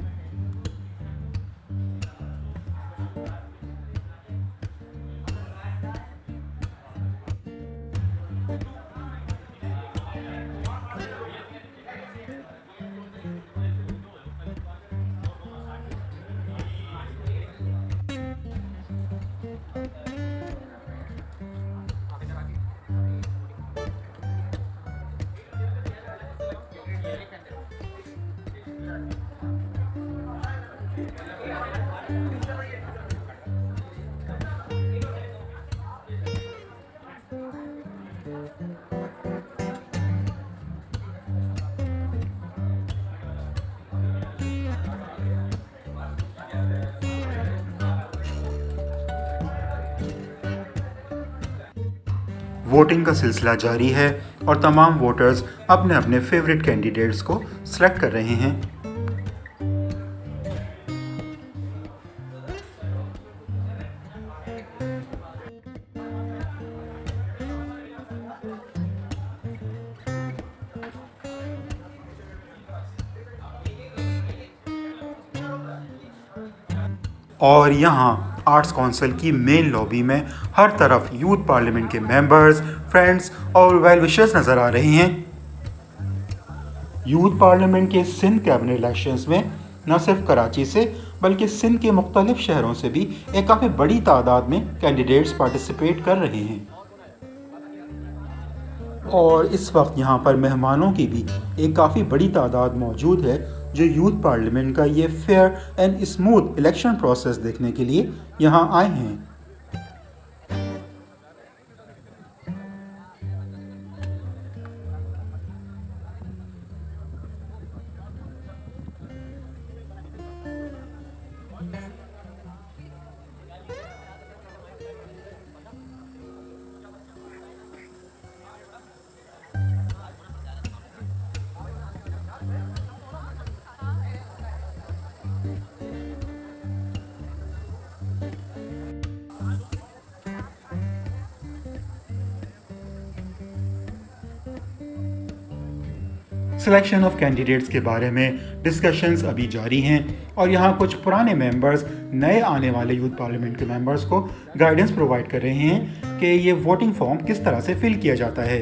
वोटिंग का सिलसिला जारी है और तमाम वोटर्स अपने अपने फेवरेट कैंडिडेट्स को सिलेक्ट कर रहे हैं। और यहाँ आर्ट्स काउंसिल की मेन लॉबी में हर तरफ यूथ पार्लियामेंट के मेंबर्स, फ्रेंड्स और वेल विशर्स नज़र आ रहे हैं। यूथ पार्लियामेंट के सिंध कैबिनेट इलेक्शंस में न सिर्फ कराची से बल्कि सिंध के मुख्तलिफ शहरों से भी एक काफ़ी बड़ी तादाद में कैंडिडेट्स पार्टिसिपेट कर रहे हैं। और इस वक्त यहाँ पर मेहमानों की भी एक काफ़ी बड़ी तादाद मौजूद है, जो यूथ पार्लियामेंट का ये fair and smooth election process देखने के लिए यहाँ आए हैं। सिलेक्शन ऑफ कैंडिडेट्स के बारे में डिस्कशंस अभी जारी हैं और यहाँ कुछ पुराने मेंबर्स नए आने वाले यूथ पार्लियामेंट के मेंबर्स को गाइडेंस प्रोवाइड कर रहे हैं कि ये वोटिंग फॉर्म किस तरह से फिल किया जाता है।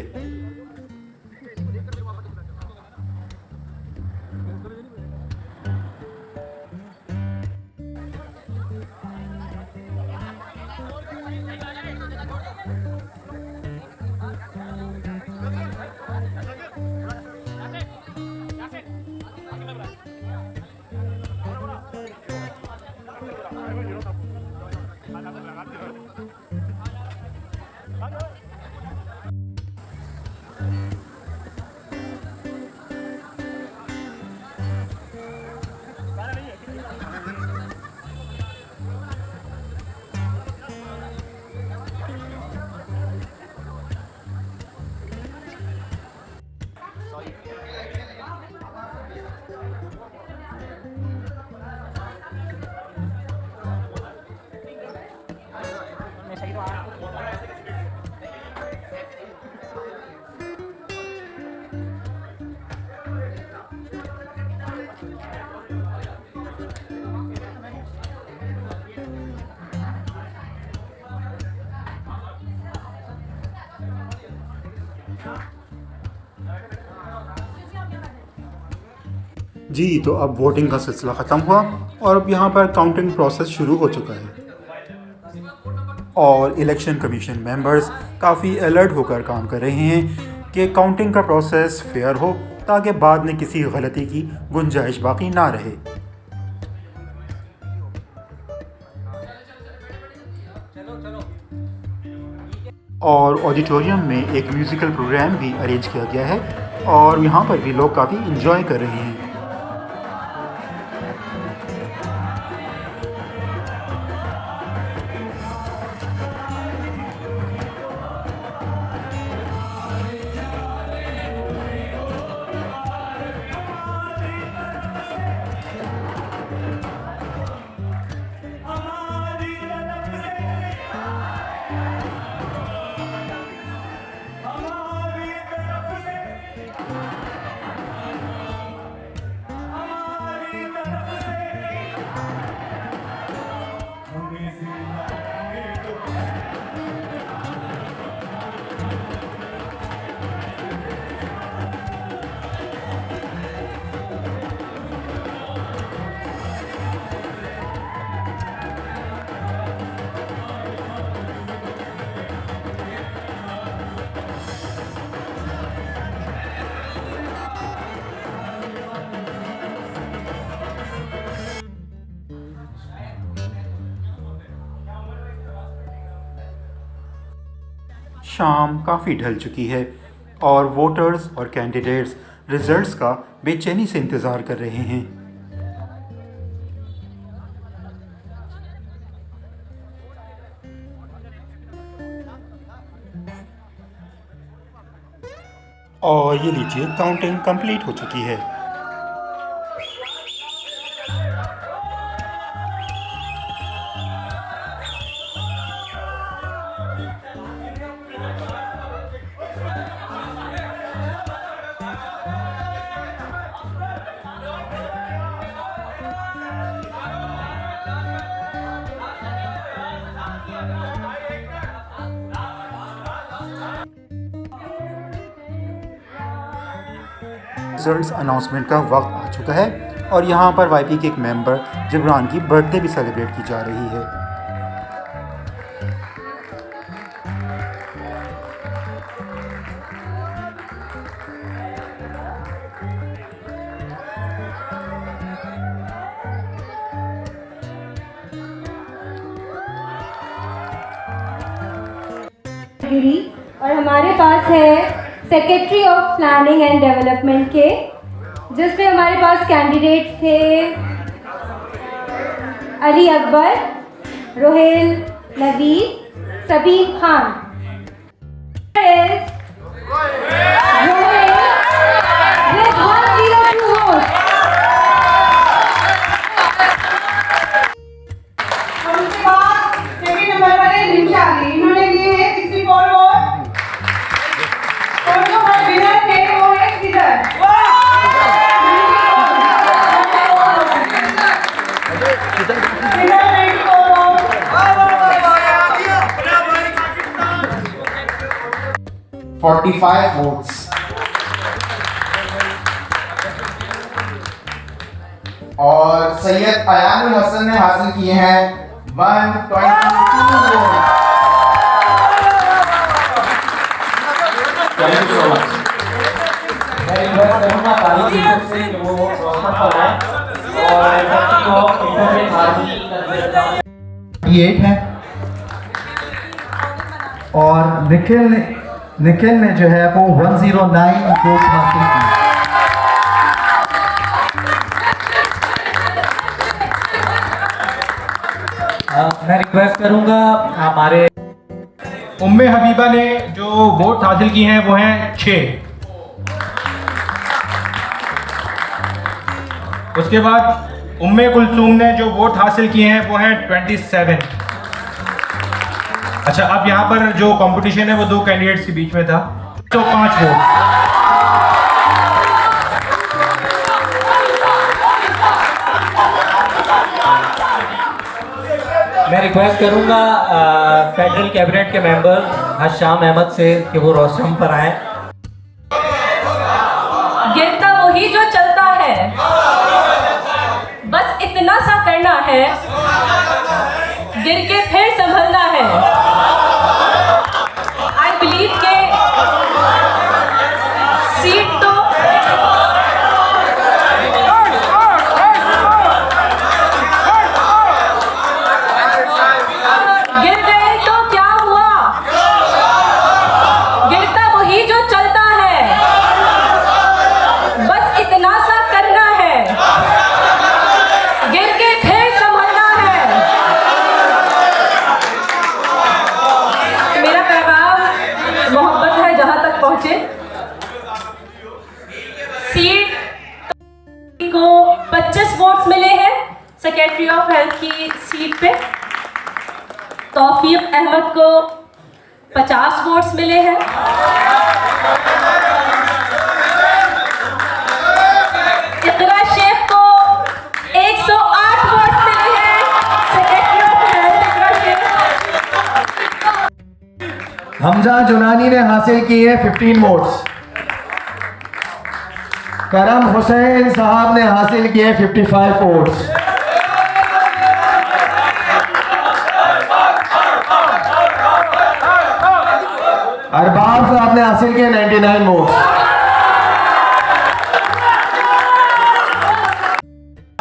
जी, तो अब वोटिंग का सिलसिला ख़त्म हुआ और अब यहाँ पर काउंटिंग प्रोसेस शुरू हो चुका है और इलेक्शन कमीशन मेंबर्स काफ़ी अलर्ट होकर काम कर रहे हैं कि काउंटिंग का प्रोसेस फेयर हो ताकि बाद में किसी गलती की गुंजाइश बाकी ना रहे। और ऑडिटोरियम में एक म्यूज़िकल प्रोग्राम भी अरेंज किया गया है और यहाँ पर भी लोग काफ़ी इंजॉय कर रहे हैं। शाम काफ़ी ढल चुकी है और वोटर्स और कैंडिडेट्स रिजल्ट्स का बेचैनी से इंतज़ार कर रहे हैं। और ये लीजिए काउंटिंग कंप्लीट हो चुकी है। रिजल्ट्स अनाउंसमेंट का वक्त आ चुका है और यहाँ पर वाईपी के एक मेंबर जिब्रान की बर्थडे भी सेलिब्रेट की जा रही है। और हमारे पास है secretary of planning and development के, जिसमें हमारे पास कैंडिडेट्स थे अली अकबर, रोहेल नवीद, सबीर खान। votes. और सैयद अयानुल हसन ने हासिल किए हैं 122 vote. Thank you so much. मैं रिक्वेस्ट करूंगा तारीफ से वो प्रॉपर हो और इंटरनेट हाजिर कर देता हूं। 8 है और निखिल ने जो है वो 109 वोट हासिल की। मैं रिक्वेस्ट करूंगा हमारे उम्मे हबीबा ने जो वोट हासिल किए हैं वो हैं 6। उसके बाद उम्मे कुलसूम ने जो वोट हासिल किए हैं वो हैं 27। अच्छा, अब यहाँ पर जो कंपटीशन है वो 2 कैंडिडेट्स के बीच में था, तो 5 वोट। मैं रिक्वेस्ट करूंगा फेडरल कैबिनेट के मेंबर हशाम अहमद से कि वो रोस्टम पर आए। गिरता वही जो चलता है, बस इतना सा करना है, गिर के फिर संभलना है। आई बिलीव के सीट तो गिर गए तो क्या हुआ, गिरता वही जो चलता है, बस इतना सा करना है, गिर के फिर संभलना है। मेरा पैगाम मोहब्बत है जहां तक पहुंचे। सीट को 25 वोट्स मिले हैं सेक्रेटरी ऑफ हेल्थ की सीट पे। तौफीक अहमद को 50 वोट्स मिले हैं। इकरा शेख को 108 वोट्स मिले हैं। सेक्रेटरी ऑफ हेल्थ इकरा शेख। हमजा जुनानी ने हासिल किए 15 वोट्स। करम हुसैन साहब ने हासिल किए 55 वोट्स। अरबाब साहब ने हासिल किए 99 वोट।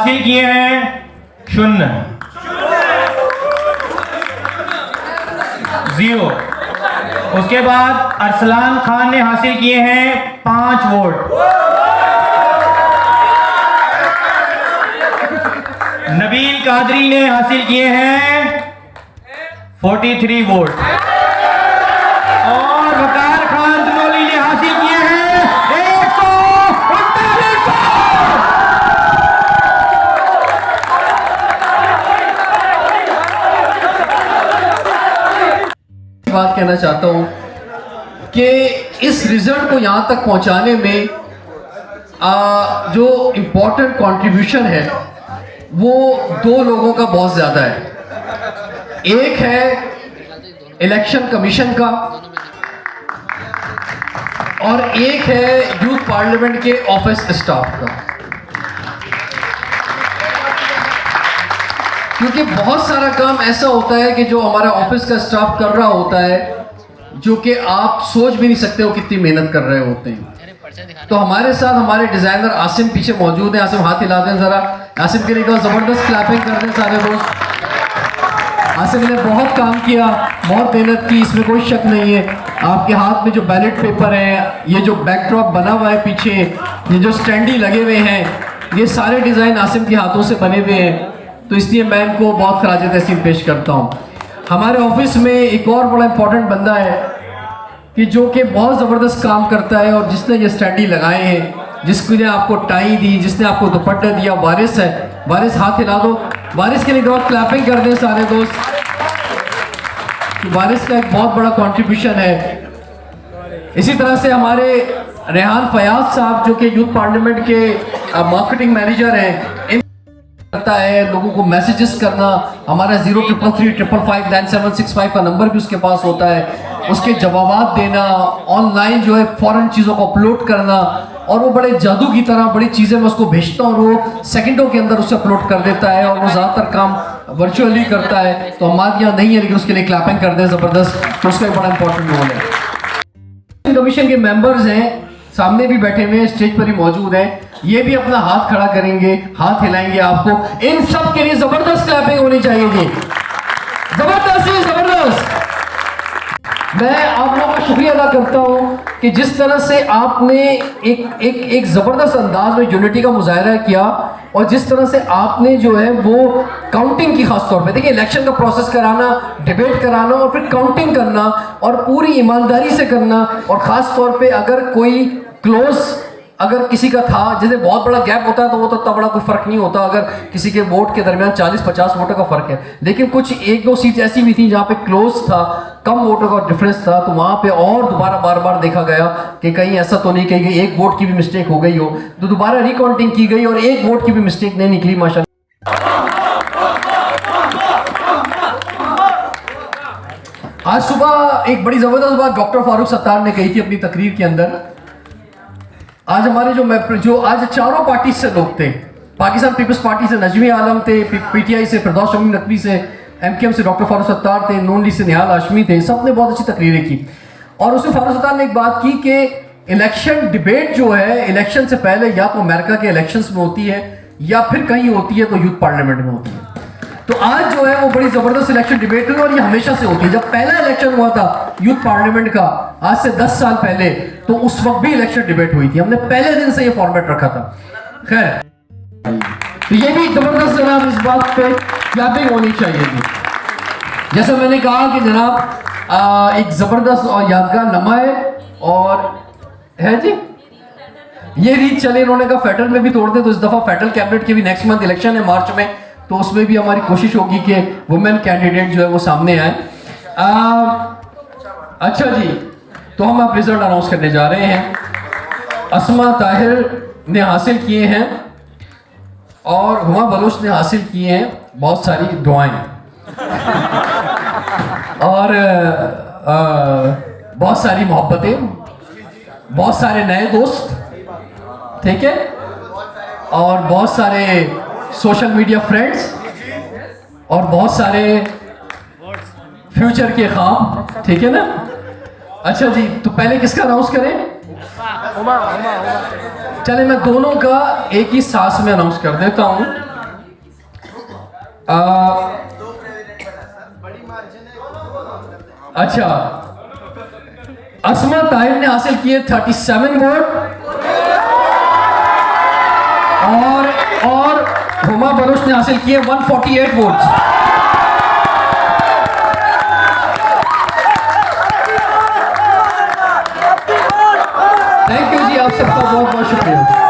हासिल किए हैं 0 0। उसके बाद अरसलान खान ने हासिल किए हैं 5 वोट। नबील कादरी ने हासिल किए हैं 43 वोट और वकार खान तनोली ने हासिल किए हैं 139 बात कहना चाहता हूं कि इस रिजल्ट को यहां तक पहुंचाने में जो इम्पोर्टेंट कंट्रीब्यूशन है वो 2 लोगों का बहुत ज़्यादा है। एक है इलेक्शन कमीशन का और एक है यूथ पार्लियामेंट के ऑफिस स्टाफ का, क्योंकि बहुत सारा काम ऐसा होता है कि जो हमारा ऑफिस का स्टाफ कर रहा होता है जो कि आप सोच भी नहीं सकते हो कितनी मेहनत कर रहे होते हैं। तो हमारे साथ हमारे डिज़ाइनर आसिम पीछे मौजूद हैं। आसिम हाथ हिला दें ज़रा, आसिम के लिए एक ज़बरदस्त क्लैपिंग कर दें सारे दोस्त। आसिम ने बहुत काम किया, बहुत मेहनत की, इसमें कोई शक नहीं है। आपके हाथ में जो बैलेट पेपर है, ये जो बैकड्रॉप बना हुआ है पीछे, ये जो स्टैंडी लगे हुए हैं, ये सारे डिज़ाइन आसिम के हाथों से बने हुए हैं। तो इसलिए मैं इनको बहुत खराज तहसीन पेश करता हूँ। हमारे ऑफिस में एक और बड़ा इंपॉर्टेंट बंदा है कि जो कि बहुत ज़बरदस्त काम करता है और जिसने ये स्टैंडी लगाए हैं, जिसने आपको टाई दी, जिसने आपको दुपट्टा दिया, वारिस है। वारिस हाथ हिला दो, वारिस के लिए बहुत क्लैपिंग कर दें सारे दोस्त। वारिस का एक बहुत बड़ा कंट्रीब्यूशन है। इसी तरह से हमारे रेहान फयाज साहब जो कि यूथ पार्लियामेंट के मार्केटिंग मैनेजर हैं, करता है लोगों को मैसेजेस करना। हमारा 0333559765 का नंबर भी उसके पास होता है, उसके जवाब देना, ऑनलाइन जो है फ़ौरन चीज़ों को अपलोड करना, और वो बड़े जादू की तरह बड़ी चीज़ें मैं उसको भेजता हूँ और वो सेकंडों के अंदर उसे अपलोड कर देता है और वो ज़्यादातर काम वर्चुअली करता है। तो हमारे यहाँ नहीं है, लेकिन उसके लिए क्लैपिंग कर दें ज़बरदस्त, तो उसका एक बड़ा इंपॉर्टेंट रोल है। कमीशन के मेंबर्स हैं, सामने भी बैठे हुए हैं, स्टेज पर ही मौजूद हैं, ये भी अपना हाथ खड़ा करेंगे, हाथ हिलाएंगे आपको। इन सब के लिए ज़बरदस्त क्लैपिंग होनी चाहिए जी। जबरदस्त है, जबरदस्त। मैं आप लोगों का शुक्रिया अदा करता हूँ कि जिस तरह से आपने एक ज़बरदस्त अंदाज में यूनिटी का मुजाहरा किया और जिस तरह से आपने जो है वो काउंटिंग की खास तौर पे, देखिए इलेक्शन का प्रोसेस कराना, डिबेट कराना और फिर काउंटिंग करना और पूरी ईमानदारी से करना, और ख़ास तौर पे अगर कोई क्लोज अगर किसी का था, जैसे बहुत बड़ा गैप होता है तो वो तो इतना बड़ा कोई फ़र्क नहीं होता अगर किसी के वोट के दरमियान 40-50 वोटों का फ़र्क है, लेकिन कुछ 1-2 सीट ऐसी भी थी जहाँ पे क्लोज था, कम वोटों का डिफरेंस था, तो वहाँ पे और दोबारा बार बार देखा गया कि कहीं ऐसा तो नहीं कही गई एक वोट की भी मिस्टेक हो गई हो, तो दोबारा रिकाउंटिंग की गई और एक वोट की भी मिस्टेक नहीं निकली माशाल्लाह। आज सुबह एक बड़ी ज़बरदस्त बात डॉक्टर फारूक सत्तार ने कही थी अपनी तकरीर के अंदर। आज हमारे जो आज चारों पार्टी से लोग थे, पाकिस्तान पीपल्स पार्टी से नजमी आलम थे, पीटीआई से फिरदौस शमी नकवी से, एमकेएम से डॉक्टर फारूक सत्तार थे, नून लीग से निहाल हाशमी थे, सब ने बहुत अच्छी तकरीरें की। और उसमें फारूक सत्तार ने एक बात की कि इलेक्शन डिबेट जो है इलेक्शन से पहले या तो अमेरिका के इलेक्शंस में होती है या फिर कहीं होती है तो यूथ पार्लियामेंट में होती है। तो आज जो है वो बड़ी ज़बरदस्त इलेक्शन डिबेट हुई और ये हमेशा से होती है। जब पहला इलेक्शन हुआ था यूथ पार्लियामेंट का आज से 10 साल पहले, तो उस वक्त भी इलेक्शन डिबेट हुई थी, हमने पहले दिन से ये फॉर्मेट रखा था। खैर, तो ये भी ज़बरदस्त जनाब इस बात पे क्लैपिंग होनी चाहिए थी। जैसा मैंने कहा कि जनाब एक ज़बरदस्त और यादगार लम्हा है और है जी, ये रीत चले इन्होंने कहा फेडरल में भी तोड़ दे, तो इस दफ़ा फेडरल कैबिनेट के भी नेक्स्ट मंथ इलेक्शन है मार्च में, तो उसमें भी हमारी कोशिश होगी कि वुमेन कैंडिडेट जो है वो सामने आए। अच्छा जी, तो हम अब रिजल्ट अनाउंस करने जा रहे हैं। अस्मा ताहिर ने हासिल किए हैं और हुमा बलोच ने हासिल किए हैं बहुत सारी दुआएं और बहुत सारी मोहब्बतें, बहुत सारे नए दोस्त, ठीक है, और बहुत सारे सोशल मीडिया फ्रेंड्स और बहुत सारे फ्यूचर के ख्वाब, ठीक है ना। अच्छा जी, तो पहले किसका अनाउंस करें? चले मैं दोनों का एक ही सांस में अनाउंस कर देता हूं। अच्छा, अस्मा ताहिर ने हासिल किए 37 वोट और हुमा बलोच ने हासिल किए 148 वोट्स। थैंक यू जी, आप सबका बहुत बहुत शुक्रिया।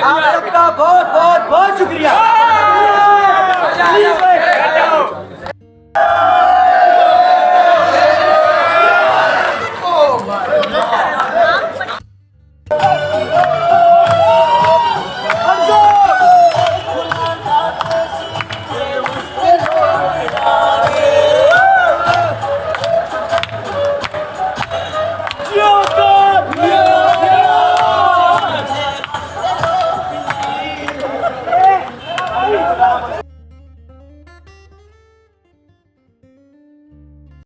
आप सबका बहुत बहुत बहुत शुक्रिया।